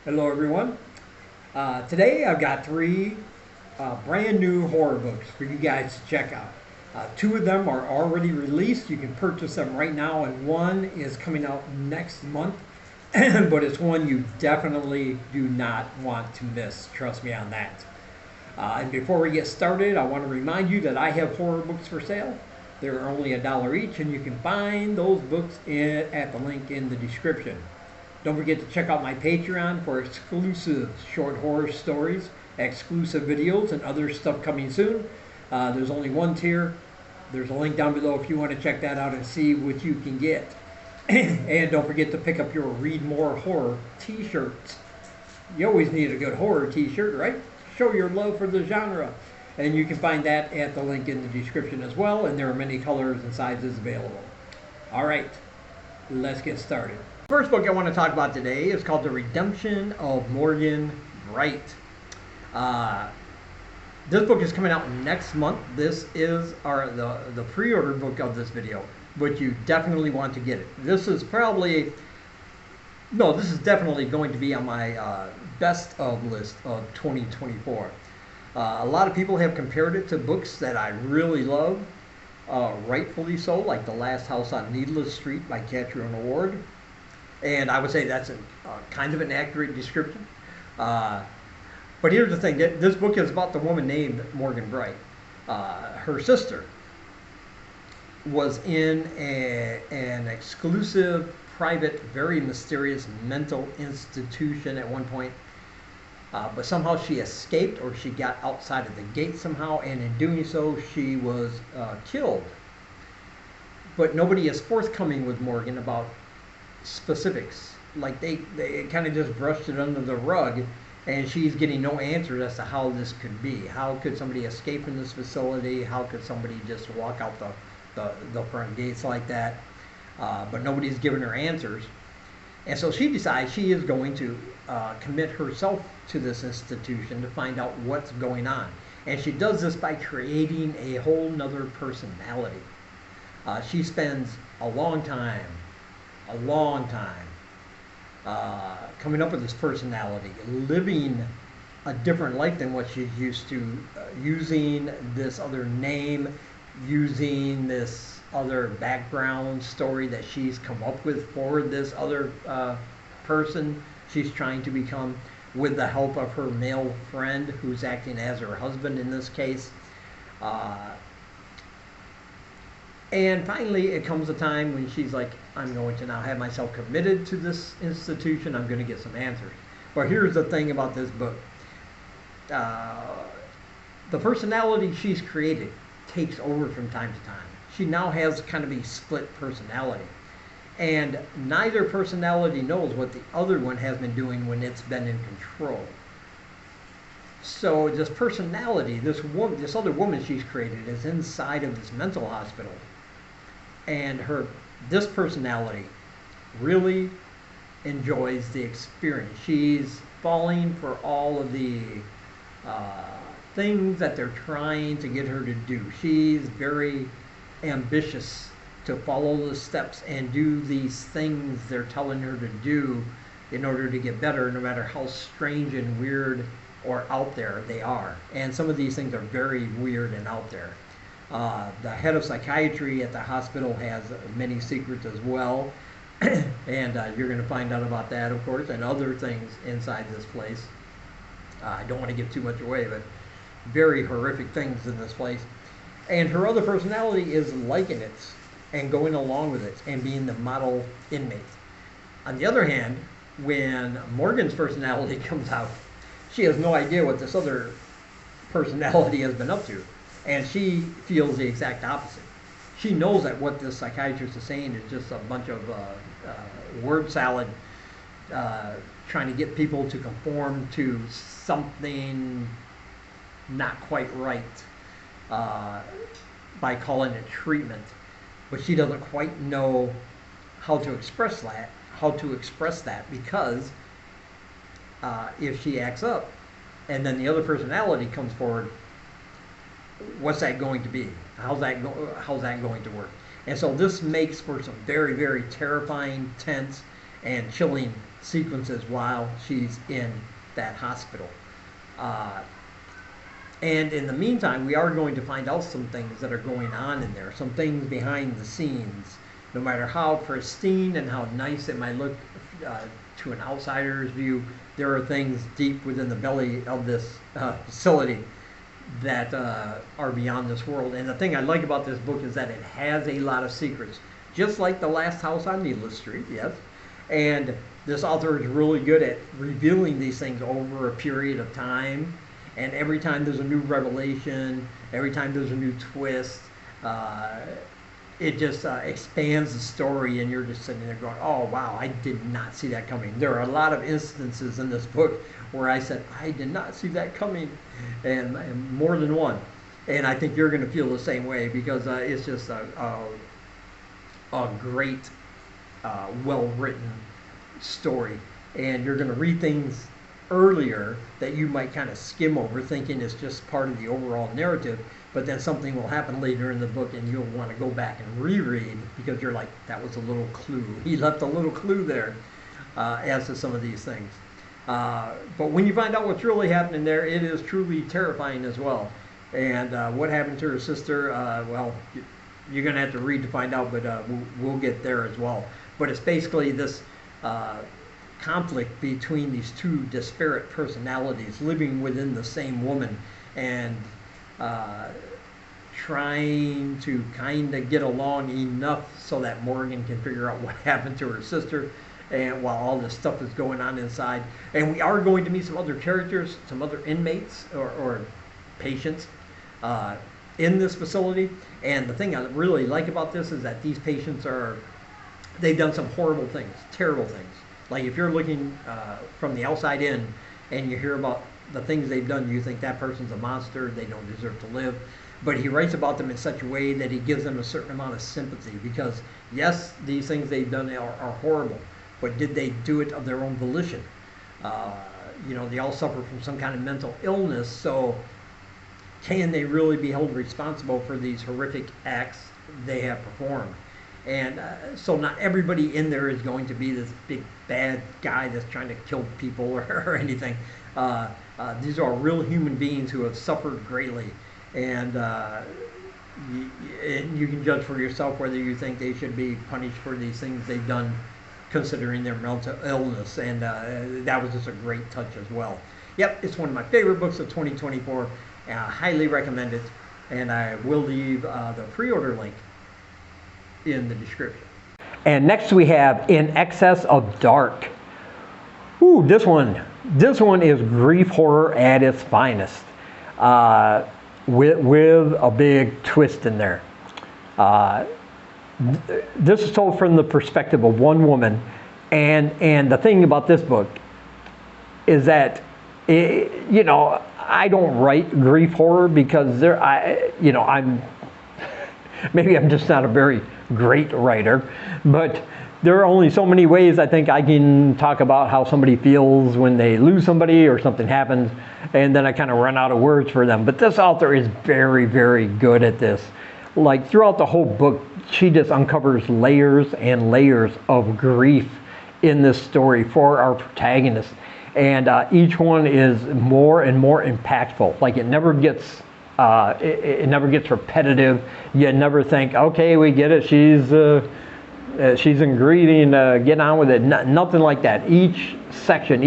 Hello, everyone. Today I've got three brand new horror books for you guys to check out. Two of them are already released. You can purchase them right now, and one is coming out next month. But it's one you definitely do not want to miss. Trust me on that. And before we get started, I want to remind you that I have horror books for sale. They're only $1 each, and you can find those books at the link in the description. Don't forget to check out my Patreon for exclusive short horror stories, exclusive videos, and other stuff coming soon. There's only one tier. There's a link down below if you want to check that out and see what you can get. And don't forget to pick up your Read More Horror t-shirts. You always need a good horror t-shirt, right? Show your love for the genre. And you can find that at the link in the description as well, and there are many colors and sizes available. All right, let's get started. First book I want to talk about today is called The Redemption of Morgan Bright. This book is coming out next month. This is the pre-order book of this video, but you definitely want to get it. This is definitely going to be on my best of list of 2024. A lot of people have compared it to books that I really love, rightfully so, like The Last House on Needless Street by Katherine Ward. And I would say that's kind of an accurate description. But here's the thing. This book is about the woman named Morgan Bright. Her sister was in an exclusive, private, very mysterious mental institution at one point. But somehow she escaped, or she got outside of the gate somehow, and in doing so, she was killed. But nobody is forthcoming with Morgan about specifics. Like they kind of just brushed it under the rug, and she's getting no answers as to how this could be. How could somebody escape from this facility? How could somebody just walk out the front gates like that? But nobody's giving her answers. And so she decides she is going to commit herself to this institution to find out what's going on. And she does this by creating a whole nother personality. She spends a long time coming up with this personality, living a different life than what she's used to, using this other name, using this other background story that she's come up with for this other person she's trying to become, with the help of her male friend who's acting as her husband in this case. And finally, it comes a time when she's like, I'm going to now have myself committed to this institution. I'm going to get some answers. But here's the thing about this book. The personality she's created takes over from time to time. She now has kind of a split personality. And neither personality knows what the other one has been doing when it's been in control. So this personality, this other woman she's created, is inside of this mental hospital. And this personality really enjoys the experience. She's falling for all of the things that they're trying to get her to do. She's very ambitious to follow the steps and do these things they're telling her to do in order to get better, no matter how strange and weird or out there they are. And some of these things are very weird and out there. The head of psychiatry at the hospital has many secrets as well. And you're going to find out about that, of course, and other things inside this place. I don't want to give too much away, but very horrific things in this place. And her other personality is liking it and going along with it and being the model inmate. On the other hand, when Morgan's personality comes out, she has no idea what this other personality has been up to. And she feels the exact opposite. She knows that what this psychiatrist is saying is just a bunch of word salad, trying to get people to conform to something not quite right by calling it treatment. But she doesn't quite know how to express that, because if she acts up and then the other personality comes forward, what's that going to be? How's that going to work? And so this makes for some very, very terrifying, tense, and chilling sequences while she's in that hospital. Uh, and in the meantime, we are going to find out some things that are going on in there, some things behind the scenes. No matter how pristine and how nice it might look to an outsider's view, there are things deep within the belly of this facility that are beyond this world. And the thing I like about this book is that it has a lot of secrets, just like The Last House on Needless Street, yes. And this author is really good at revealing these things over a period of time. And every time there's a new revelation, every time there's a new twist, it just expands the story, and you're just sitting there going, oh wow, I did not see that coming. There are a lot of instances in this book where I said, I did not see that coming, and more than one. And I think you're going to feel the same way, because it's just a great, well-written story. And you're going to read things earlier that you might kind of skim over, thinking it's just part of the overall narrative, but then something will happen later in the book and you'll want to go back and reread, because you're like, that was a little clue. He left a little clue there as to some of these things. But when you find out what's really happening there, it is truly terrifying as well. And what happened to her sister, well, you're going to have to read to find out, but we'll get there as well. But it's basically this conflict between these two disparate personalities living within the same woman, and trying to kind of get along enough so that Morgan can figure out what happened to her sister, and while all this stuff is going on inside. And we are going to meet some other characters, some other inmates or patients in this facility. And the thing I really like about this is that these patients they've done some horrible things, terrible things. Like if you're looking from the outside in and you hear about the things they've done, you think that person's a monster, they don't deserve to live. But he writes about them in such a way that he gives them a certain amount of sympathy, because yes, these things they've done are horrible, but did they do it of their own volition? You know, they all suffer from some kind of mental illness, so can they really be held responsible for these horrific acts they have performed? And so not everybody in there is going to be this big bad guy that's trying to kill people or anything. These are real human beings who have suffered greatly. And you can judge for yourself whether you think they should be punished for these things they've done, considering their mental illness. And that was just a great touch as well. Yep, it's one of my favorite books of 2024. Highly recommend it. And I will leave the pre-order link in the description. And next we have In Excess of Dark. Ooh, this one is grief horror at its finest, with a big twist in there. This is told from the perspective of one woman, and the thing about this book is that you know, I don't write grief horror because maybe I'm just not a very great writer, but there are only so many ways I think I can talk about how somebody feels when they lose somebody or something happens, and then I kind of run out of words for them. But this author is very, very good at this. Like throughout the whole book, she just uncovers layers and layers of grief in this story for our protagonist. And each one is more and more impactful. Like it never gets it never gets repetitive. You never think, okay, we get it. She's in greeting. Get on with it. Nothing like that. Each section,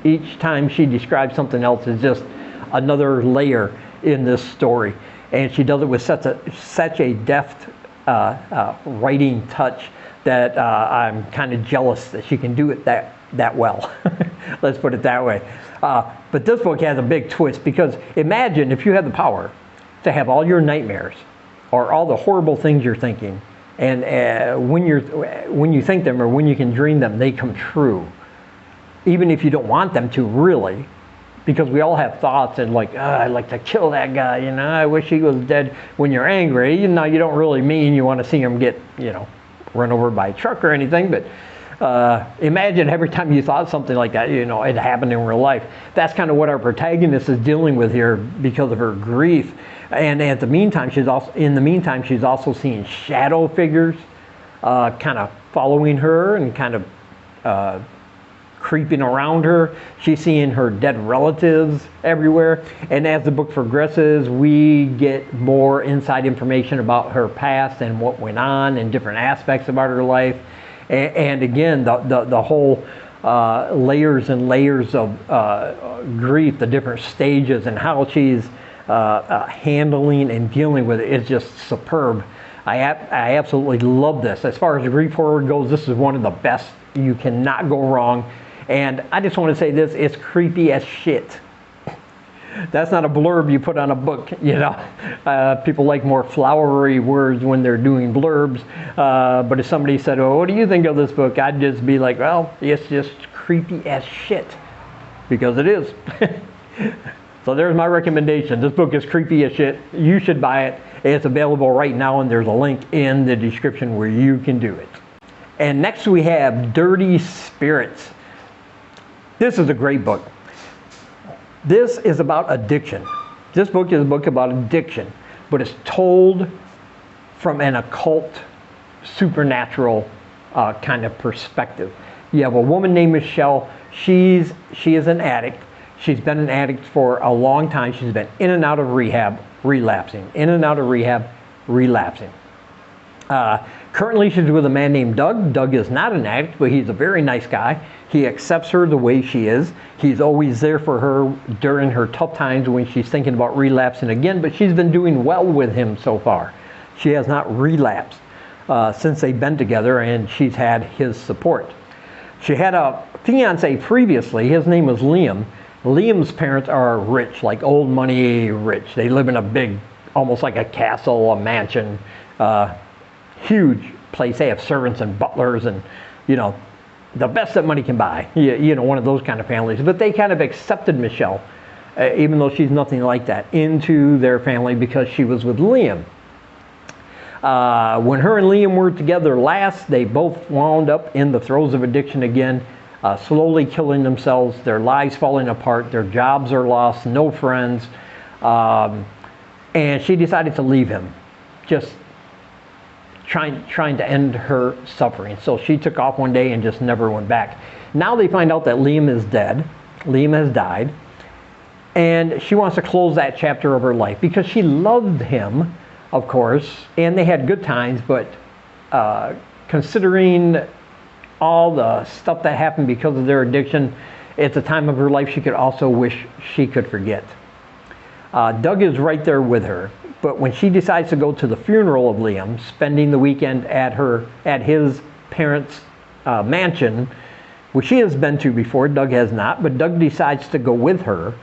each time she describes something else is just another layer in this story, and she does it with such a deft writing touch that I'm kind of jealous that she can do it that well. Let's put it that way. But this book has a big twist, because imagine if you had the power to have all your nightmares or all the horrible things you're thinking, and when you think them or when you can dream them, they come true, even if you don't want them to, really, because we all have thoughts and like, I'd like to kill that guy, you know, I wish he was dead. When you're angry, you know, you don't really mean you want to see him get, you know, run over by a truck or anything, but imagine every time you thought something like that, you know, it happened in real life. That's kind of what our protagonist is dealing with here because of her grief. And in the meantime, she's also seeing shadow figures kind of following her and kind of creeping around her. She's seeing her dead relatives everywhere. And as the book progresses, we get more inside information about her past and what went on and different aspects about her life. And again, the whole layers and layers of grief, the different stages, and how she's handling and dealing with it is just superb. I absolutely love this. As far as grief horror goes, this is one of the best. You cannot go wrong. And I just want to say this, it's creepy as shit. That's not a blurb you put on a book, you know. People like more flowery words when they're doing blurbs. But if somebody said, oh, what do you think of this book? I'd just be like, well, it's just creepy as shit. Because it is. So there's my recommendation. This book is creepy as shit. You should buy it. It's available right now, and there's a link in the description where you can do it. And next we have Dirty Spirits. This is a great book. This is about addiction. This book is a book about addiction, but it's told from an occult, supernatural kind of perspective. You have a woman named Michelle. She is an addict. She's been an addict for a long time. She's been in and out of rehab, relapsing. In and out of rehab, relapsing. Currently she's with a man named Doug. Doug is not an addict, but he's a very nice guy. He accepts her the way she is. He's always there for her during her tough times when she's thinking about relapsing again, but she's been doing well with him so far. She has not relapsed since they've been together, and she's had his support. She had a fiance previously. His name was Liam. Liam's parents are rich, like old money rich. They live in a big, almost like a castle, a mansion, huge place. They have servants and butlers and, you know, the best that money can buy. You know, one of those kind of families. But they kind of accepted Michelle, even though she's nothing like that, into their family because she was with Liam. When her and Liam were together last, they both wound up in the throes of addiction again. Slowly killing themselves, their lives falling apart, their jobs are lost, no friends, and she decided to leave him, just trying to end her suffering. So she took off one day and just never went back. Now they find out that Liam is dead. Liam has died, and she wants to close that chapter of her life because she loved him, of course, and they had good times, but considering all the stuff that happened because of their addiction, it's a time of her life she could also wish she could forget. Doug is right there with her, but when she decides to go to the funeral of Liam, spending the weekend at his parents' mansion, which she has been to before, Doug has not, but Doug decides to go with her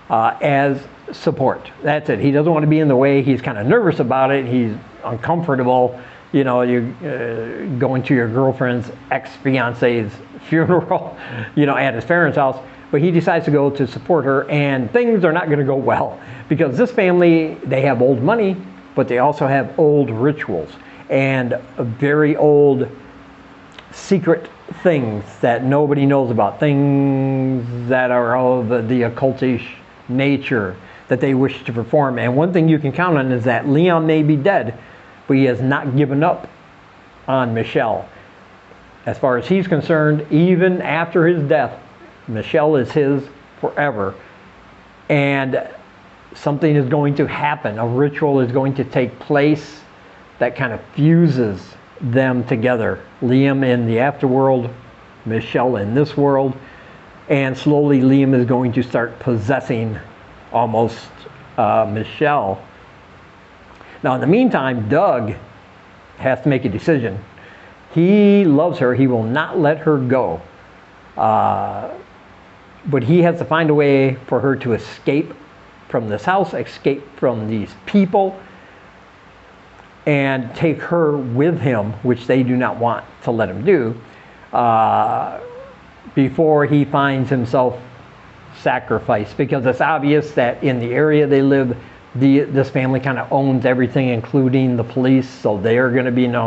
as support. That's it. He doesn't want to be in the way. He's kind of nervous about it. He's uncomfortable. You know, you're going to your girlfriend's ex-fiance's funeral, you know, at his parents' house. But he decides to go to support her, and things are not going to go well because this family, they have old money, but they also have old rituals and very old secret things that nobody knows about, things that are of the occultish nature that they wish to perform. And one thing you can count on is that Leon may be dead, but he has not given up on Michelle. As far as he's concerned, even after his death, Michelle is his forever. And something is going to happen. A ritual is going to take place that kind of fuses them together. Liam in the afterworld, Michelle in this world. And slowly Liam is going to start possessing almost Michelle. Now in the meantime, Doug has to make a decision. He loves her. He will not let her go. But he has to find a way for her to escape from this house, escape from these people, and take her with him, which they do not want to let him do, before he finds himself sacrificed. Because it's obvious that in the area they live, this family kind of owns everything, including the police, so they are going to be no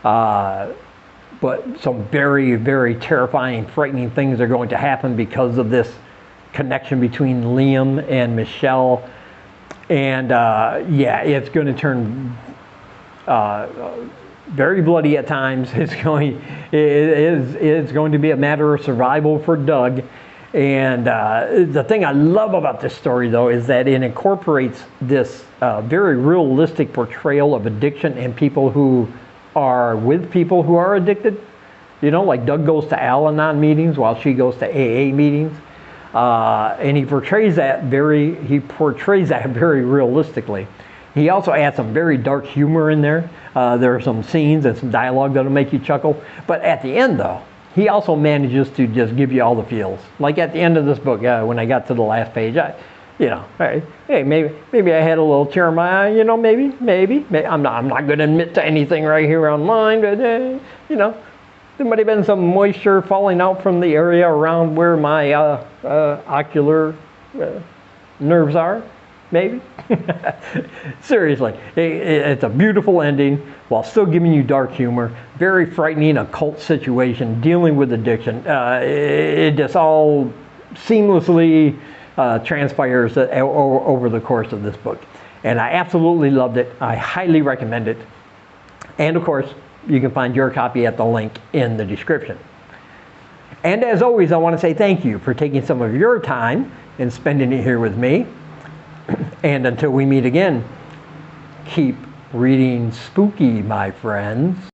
help. But some very, very terrifying, frightening things are going to happen because of this connection between Liam and Michelle. And yeah, it's going to turn very bloody at times. It's going to be a matter of survival for Doug. And the thing I love about this story, though, is that it incorporates this very realistic portrayal of addiction and people who are with people who are addicted. You know, like Doug goes to Al-Anon meetings while she goes to AA meetings. And he portrays that very realistically. He also adds some very dark humor in there. There are some scenes and some dialogue that'll make you chuckle. But at the end, though, he also manages to just give you all the feels. Like at the end of this book, when I got to the last page, hey, maybe I had a little tear in my eye. You know, maybe. I'm not going to admit to anything right here online, but you know, there might have been some moisture falling out from the area around where my ocular nerves are. Maybe. Seriously, it's a beautiful ending while still giving you dark humor. Very frightening occult situation dealing with addiction. It just all seamlessly transpires over the course of this book. And I absolutely loved it. I highly recommend it. And of course, you can find your copy at the link in the description. And as always, I want to say thank you for taking some of your time and spending it here with me. And until we meet again, keep reading spooky, my friends.